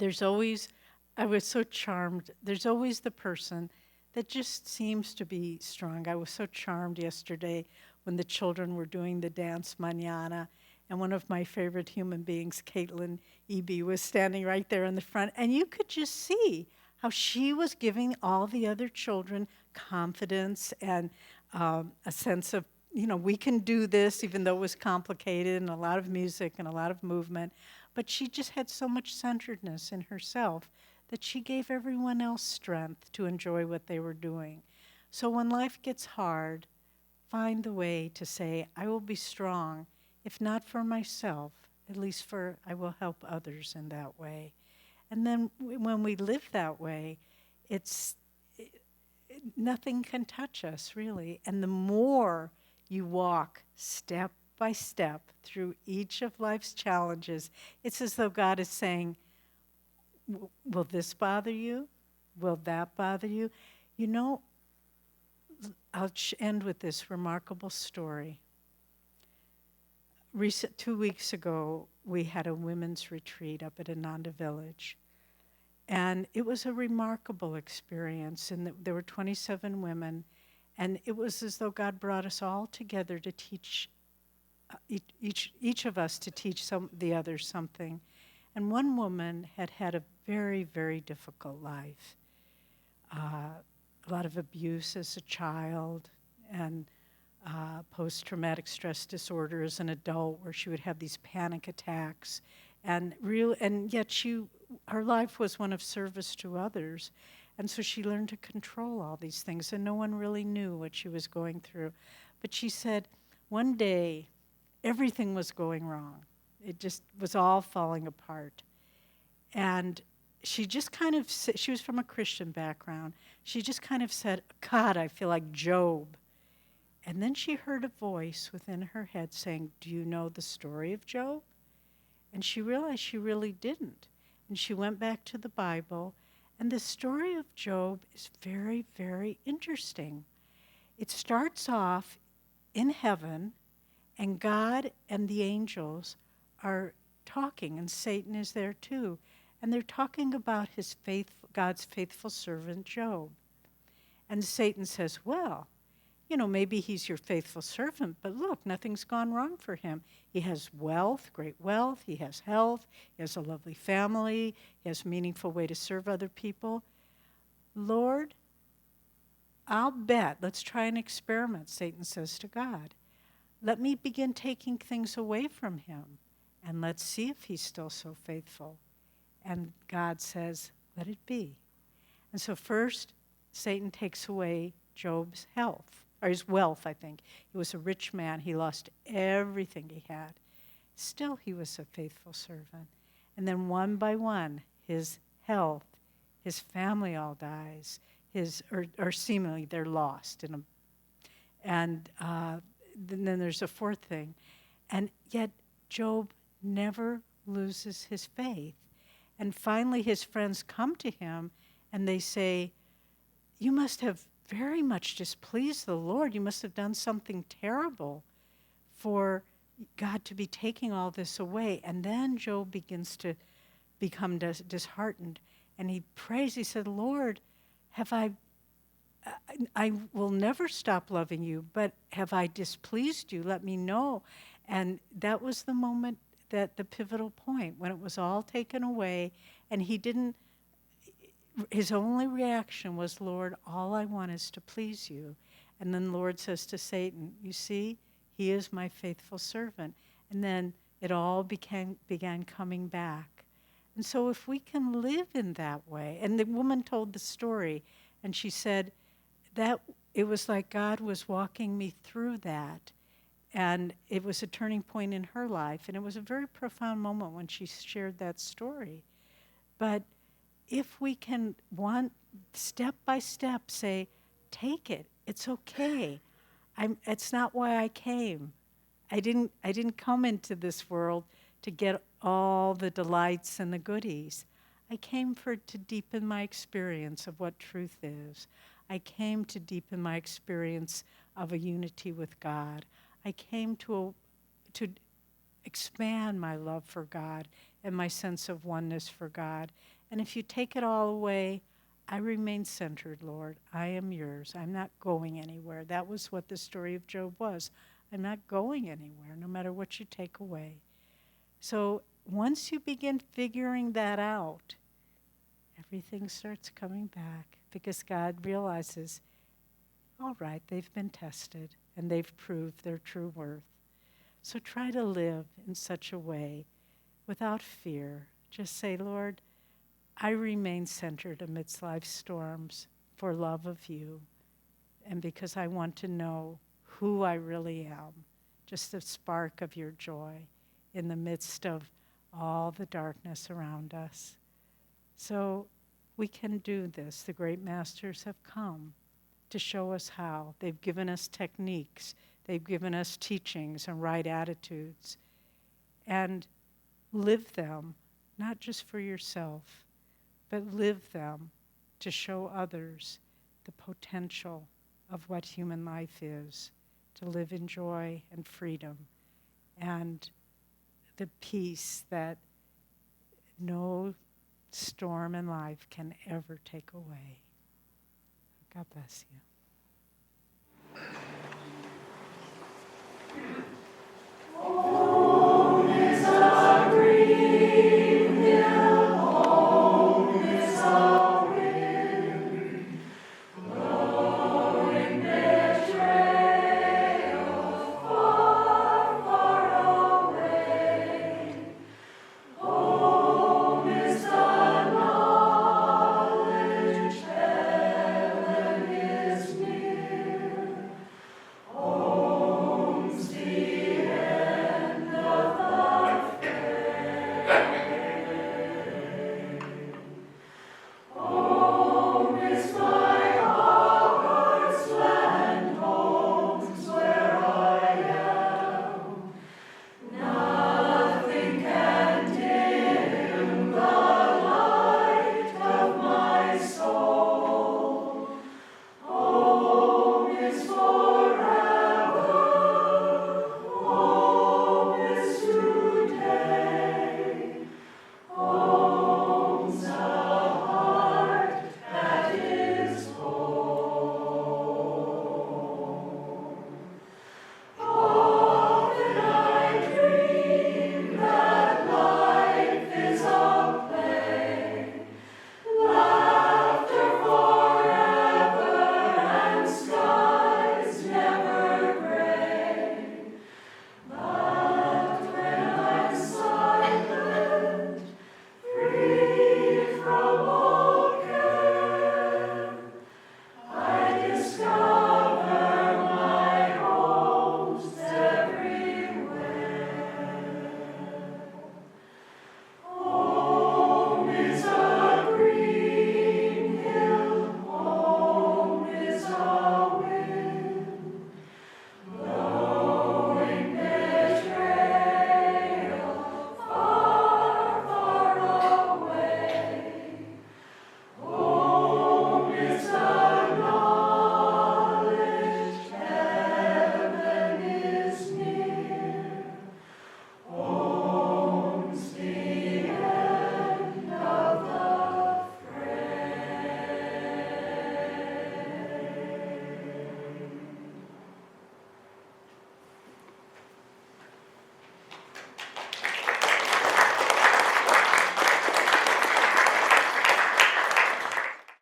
I was so charmed, there's always the person that just seems to be strong. I was so charmed yesterday when the children were doing the dance Mañana, and one of my favorite human beings, Caitlin Eby, was standing right there in the front, and you could just see how she was giving all the other children confidence and a sense of, you know, we can do this, even though it was complicated and a lot of music and a lot of movement. But she just had so much centeredness in herself that she gave everyone else strength to enjoy what they were doing. So when life gets hard, find the way to say, I will be strong, if not for myself, at least I will help others in that way. And then when we live that way, nothing can touch us, really. And the more you walk step by step through each of life's challenges, it's as though God is saying, will this bother you? Will that bother you? You know, I'll end with this remarkable story. 2 weeks ago, we had a women's retreat up at Ananda Village. And it was a remarkable experience. And there were 27 women. And it was as though God brought us all together to teach, each of us to teach the others something. And one woman had had a very, very difficult life. A lot of abuse as a child, and post-traumatic stress disorder as an adult, where she would have these panic attacks. And yet her life was one of service to others. And so she learned to control all these things, and no one really knew what she was going through. But she said one day everything was going wrong. It just was all falling apart. And she just kind of, she was from a Christian background. She just kind of said, God, I feel like Job. And then she heard a voice within her head saying, do you know the story of Job? And she realized she really didn't. And she went back to the Bible, and the story of Job is very, very interesting. It starts off in heaven, and God and the angels are talking, and Satan is there too. And they're talking about God's faithful servant Job. And Satan says, well, you know, maybe he's your faithful servant, but look, nothing's gone wrong for him. He has wealth, great wealth, he has health, he has a lovely family, he has a meaningful way to serve other people. Lord, I'll bet, let's try an experiment, Satan says to God. Let me begin taking things away from him, and let's see if he's still so faithful. And God says, let it be. And so first, Satan takes away Job's health, or his wealth, I think. He was a rich man. He lost everything he had. Still, he was a faithful servant. And then one by one, his health, his family all dies, or seemingly they're lost. And then there's a fourth thing. And yet, Job never loses his faith. And finally, his friends come to him, and they say, you must have very much displeased the Lord. You must have done something terrible for God to be taking all this away. And then Job begins to become disheartened. And he prays, he said, Lord, I will never stop loving you, but have I displeased you? Let me know. And that was the moment, the pivotal point, when it was all taken away, and his only reaction was, Lord, all I want is to please you. And then the Lord says to Satan, you see, he is my faithful servant. And then it all began coming back. And so if we can live in that way, and the woman told the story, and she said that it was like God was walking me through that. And it was a turning point in her life. And it was a very profound moment when she shared that story. But if we can step by step say, take it, it's okay. It's not why I came. I didn't come into this world to get all the delights and the goodies. I came to deepen my experience of what truth is. I came to deepen my experience of a unity with God. I came to expand my love for God and my sense of oneness for God. And if you take it all away, I remain centered, Lord. I am yours. I'm not going anywhere. That was what the story of Job was. I'm not going anywhere, no matter what you take away. So once you begin figuring that out, everything starts coming back because God realizes, all right, they've been tested and they've proved their true worth. So try to live in such a way without fear. Just say, Lord, I remain centered amidst life's storms for love of you and because I want to know who I really am, just a spark of your joy in the midst of all the darkness around us. So we can do this. The great masters have come to show us how. They've given us techniques. They've given us teachings and right attitudes. And live them, not just for yourself, but live them to show others the potential of what human life is, to live in joy and freedom and the peace that no storm in life can ever take away. God bless you.